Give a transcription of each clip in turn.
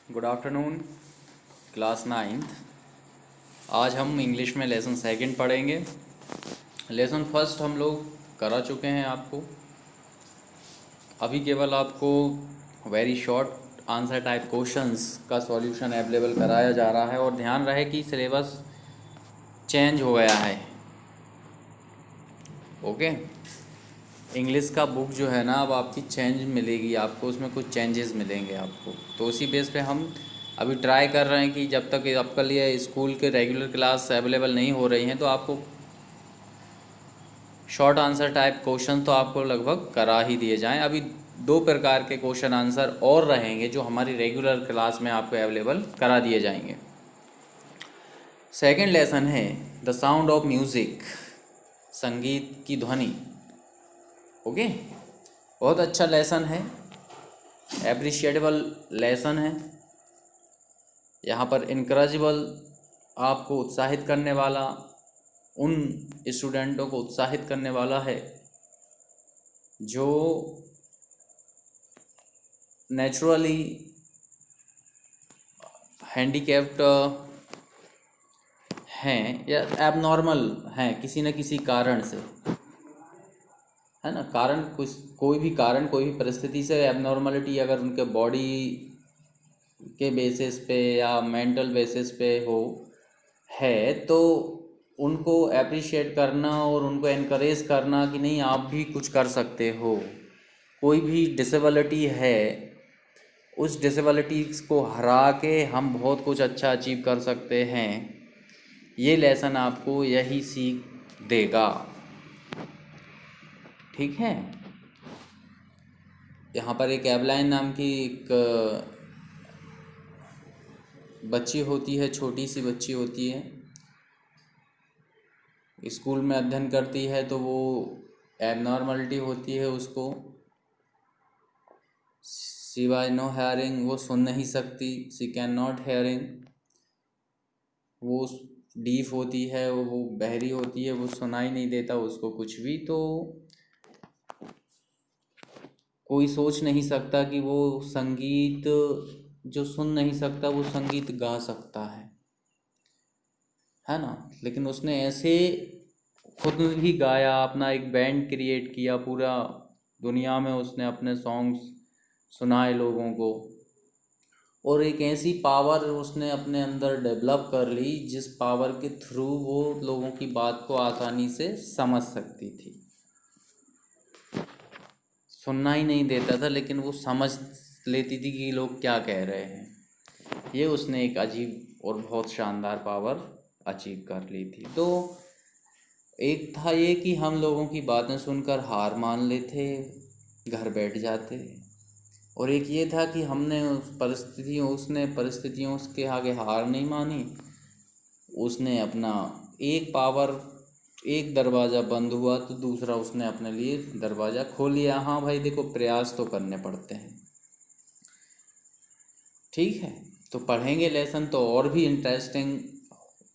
Good afternoon class ninth. आज हम English में लेसन सेकंड पढ़ेंगे। लेसन फर्स्ट हम लोग करा चुके हैं आपको। अभी केवल आपको very short answer type questions का सॉल्यूशन अवेलेबल कराया जा रहा है। और ध्यान रहे कि सिलेबस चेंज हो गया है। ओके, इंग्लिश का बुक जो है ना अब आपकी चेंज मिलेगी आपको, उसमें कुछ चेंजेस मिलेंगे आपको। तो उसी बेस पे हम अभी ट्राई कर रहे हैं कि जब तक आपके लिए स्कूल के रेगुलर क्लास अवेलेबल नहीं हो रही हैं तो आपको शॉर्ट आंसर टाइप क्वेश्चन तो आपको लगभग करा ही दिए जाएं। अभी दो प्रकार के क्वेश्चन आंसर और रहेंगे जो हमारी रेगुलर क्लास में आपको अवेलेबल करा दिए जाएंगे। सेकंड लेसन है द साउंड ऑफ म्यूज़िक, संगीत की ध्वनि। ओके, बहुत अच्छा लेसन है, एप्रिशिएटेबल लेसन है। यहाँ पर इनकरेजेबल, आपको उत्साहित करने वाला, उन स्टूडेंटों को उत्साहित करने वाला है जो नेचुरली हैंडीकैप्ड हैं या एबनॉर्मल हैं किसी न किसी कारण से, है ना। कारण कुछ, कोई भी कारण, कोई भी परिस्थिति से एबनॉर्मलिटी अगर उनके बॉडी के बेसिस पे या मेंटल बेसिस पे हो है तो उनको अप्रिशिएट करना और उनको एनकरेज करना कि नहीं आप भी कुछ कर सकते हो। कोई भी डिसेबिलिटी है, उस डिसेबिलिटीज़ को हरा के हम बहुत कुछ अच्छा अचीव कर सकते हैं। ये लेसन आपको यही सीख देगा, ठीक है। यहाँ पर एक एवलाइन नाम की एक बच्ची होती है, छोटी सी बच्ची होती है, स्कूल में अध्ययन करती है। तो वो एबनॉर्मलिटी होती है, उसको सी वाज नो हेयरिंग, वो सुन नहीं सकती, सी कैन नॉट हेयरिंग। वो डीफ होती है, वो बहरी होती है, वो सुनाई नहीं देता उसको कुछ भी। तो कोई सोच नहीं सकता कि वो संगीत, जो सुन नहीं सकता वो संगीत गा सकता है ना। लेकिन उसने ऐसे खुद ही गाया, अपना एक बैंड क्रिएट किया, पूरा दुनिया में उसने अपने सॉन्ग्स सुनाए लोगों को। और एक ऐसी पावर उसने अपने अंदर डेवलप कर ली जिस पावर के थ्रू वो लोगों की बात को आसानी से समझ सकती थी। सुनना ही नहीं देता था लेकिन वो समझ लेती थी कि लोग क्या कह रहे हैं। ये उसने एक अजीब और बहुत शानदार पावर अचीव कर ली थी। तो एक था ये कि हम लोगों की बातें सुनकर हार मान लेते, घर बैठ जाते। और एक ये था कि हमने उसने परिस्थितियों के आगे हार नहीं मानी। उसने अपना एक दरवाज़ा बंद हुआ तो दूसरा उसने अपने लिए दरवाज़ा खोल लिया। हाँ भाई देखो, प्रयास तो करने पड़ते हैं, ठीक है। तो पढ़ेंगे लेसन तो और भी इंटरेस्टिंग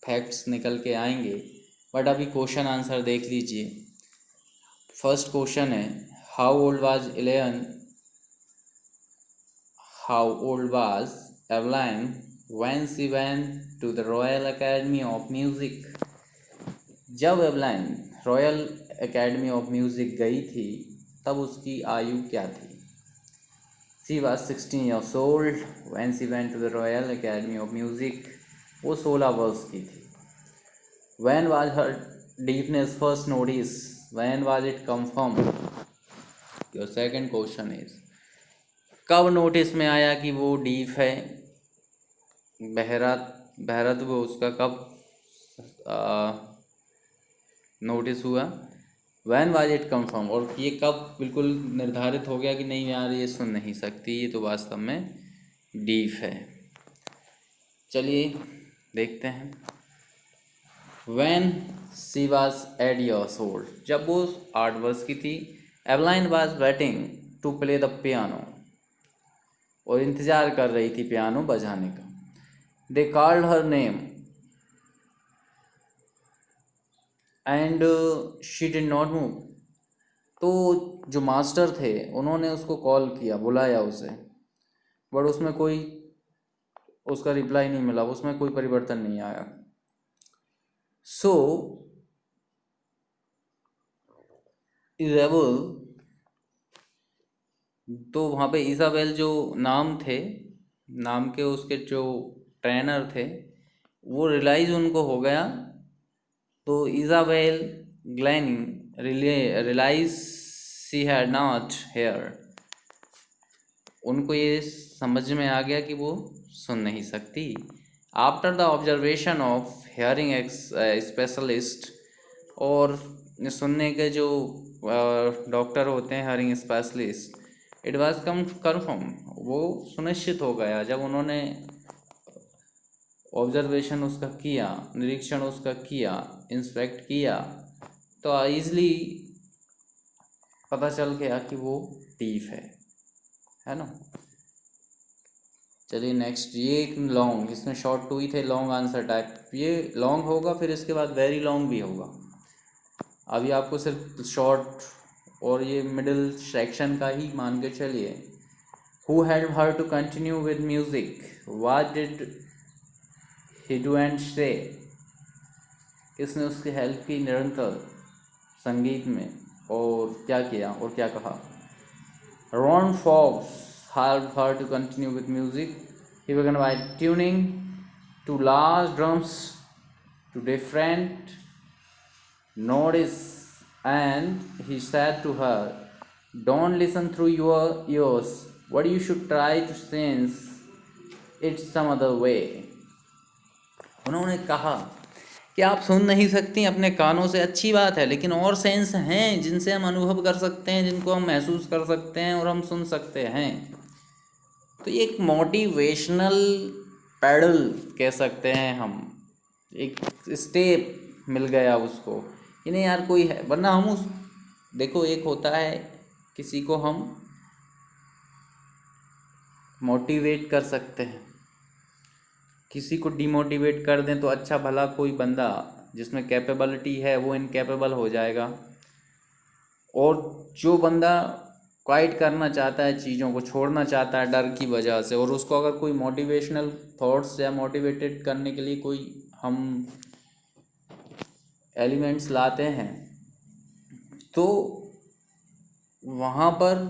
फैक्ट्स निकल के आएंगे। बट अभी क्वेश्चन आंसर देख लीजिए। फर्स्ट क्वेश्चन है, how old was eleven how old was Evelyn when she went to the Royal Academy of Music. जब Evelyn Royal Academy of Music गई थी तब उसकी आयु क्या थी। She was 16 years old when she went to the Royal Academy of Music. वो 16 वर्ष की थी। When was her deafness first noticed? When was it confirmed? Your second question is, कब नोटिस में आया कि वो डीफ है, बहरत वो उसका कब नोटिस हुआ। वैन वाज इट कन्फर्म, और ये कब बिल्कुल निर्धारित हो गया कि नहीं यार ये सुन नहीं सकती, ये तो वास्तव में डीफ है। चलिए देखते हैं। When she was 8 years old, जब वो 8 वर्ष की थी। Evelyn was waiting to play the piano, और इंतज़ार कर रही थी पियानो बजाने का। They called her name and she did not move. तो जो मास्टर थे उन्होंने उसको कॉल किया, बुलाया उसे, बट उसमें कोई उसका रिप्लाई नहीं मिला, उसमें कोई परिवर्तन नहीं आया। सो इज़ाबेल, तो वहाँ पे इज़ाबेल जो नाम थे, नाम के उसके जो ट्रेनर थे, वो रियलाइज़ उनको हो गया। तो Isabel Glenning realise she had not hear, उनको ये समझ में आ गया कि वो सुन नहीं सकती। After the observation of hearing specialist, और सुनने के जो डॉक्टर होते हैं hearing specialist, it was confirm, वो सुनिश्चित हो गया जब उन्होंने ऑब्जर्वेशन उसका किया, निरीक्षण उसका किया, इंस्पेक्ट किया, तो ईज़िली पता चल गया कि वो डीफ है ना। चलिए नेक्स्ट, ये एक लॉन्ग, इसमें शॉर्ट 2 ही थे, लॉन्ग आंसर टाइप, ये लॉन्ग होगा, फिर इसके बाद वेरी लॉन्ग भी होगा। अभी आपको सिर्फ शॉर्ट और ये मिडिल सेक्शन का ही मान के चलिए। Who help her to continue with music, what did he do and say, किसने उसकी हेल्प की निरंतर संगीत में, और क्या किया और क्या कहा। Ron Fox helped her to continue with music. He began by tuning to large drums to different notes, and he said to her, "Don't listen through your ears, but you should try to sense it some other way." उन्होंने कहा कि आप सुन नहीं सकती अपने कानों से, अच्छी बात है, लेकिन और सेंस हैं जिनसे हम अनुभव कर सकते हैं, जिनको हम महसूस कर सकते हैं और हम सुन सकते हैं। तो ये एक मोटिवेशनल पैडल कह सकते हैं हम, एक स्टेप मिल गया उसको कि नहीं यार कोई है, वरना हम उस, देखो एक होता है किसी को हम मोटिवेट कर सकते हैं, किसी को डिमोटिवेट कर दें तो अच्छा भला कोई बंदा जिसमें कैपेबिलिटी है वो इनकैपेबल हो जाएगा, और जो बंदा क्वाइट करना चाहता है, चीज़ों को छोड़ना चाहता है डर की वजह से, और उसको अगर कोई मोटिवेशनल थॉट्स या मोटिवेटेड करने के लिए कोई हम एलिमेंट्स लाते हैं, तो वहाँ पर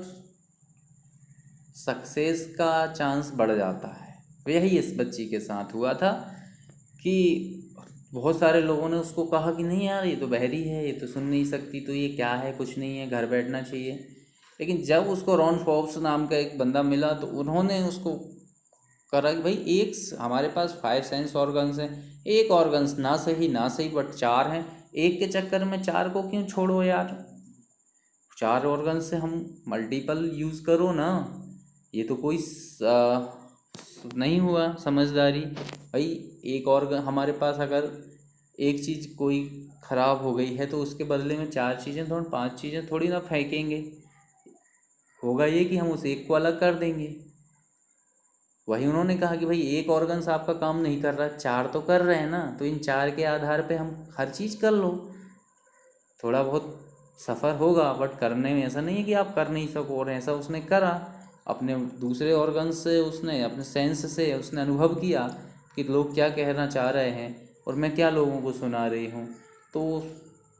सक्सेस का चांस बढ़ जाता है। यही इस बच्ची के साथ हुआ था कि बहुत सारे लोगों ने उसको कहा कि नहीं यार ये तो बहरी है, ये तो सुन नहीं सकती, तो ये क्या है, कुछ नहीं है, घर बैठना चाहिए। लेकिन जब उसको रॉन फॉक्स नाम का एक बंदा मिला तो उन्होंने उसको करा कि भाई एक, हमारे पास 5 सेंस ऑर्गन्स हैं, एक ऑर्गन्स ना सही बट 4 हैं, एक के चक्कर में 4 को क्यों छोड़ो यार, 4 ऑर्गन से हम मल्टीपल यूज़ करो ना, ये तो कोई नहीं हुआ समझदारी। भाई एक ऑर्गन हमारे पास, अगर एक चीज़ कोई ख़राब हो गई है तो उसके बदले में 4 चीज़ें, थोड़ा 5 चीज़ें थोड़ी ना फेंकेंगे, होगा ये कि हम उस एक को अलग कर देंगे। वही उन्होंने कहा कि भाई एक ऑर्गन से आपका काम नहीं कर रहा, 4 तो कर रहे हैं ना, तो इन 4 के आधार पे हम हर चीज़ कर लो, थोड़ा बहुत सफ़र होगा बट करने में ऐसा नहीं है कि आप कर नहीं सको। और ऐसा उसने करा, अपने दूसरे ऑर्गन से उसने, अपने सेंस से उसने अनुभव किया कि लोग क्या कहना चाह रहे हैं और मैं क्या लोगों को सुना रही हूँ। तो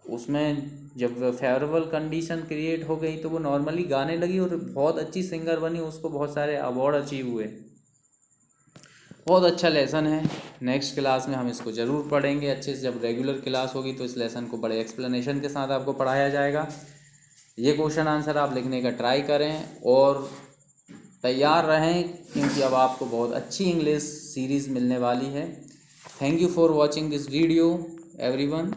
उसमें जब फेवरेबल कंडीशन क्रिएट हो गई तो वो नॉर्मली गाने लगी और बहुत अच्छी सिंगर बनी, उसको बहुत सारे अवार्ड अचीव हुए। बहुत अच्छा लेसन है, नेक्स्ट क्लास में हम इसको ज़रूर पढ़ेंगे अच्छे से। जब रेगुलर क्लास होगी तो इस लेसन को बड़े एक्सप्लेनेशन के साथ आपको पढ़ाया जाएगा। ये क्वेश्चन आंसर आप लिखने का ट्राई करें और तैयार रहें, क्योंकि अब आपको बहुत अच्छी इंग्लिश सीरीज़ मिलने वाली है। Thank you for watching this video everyone.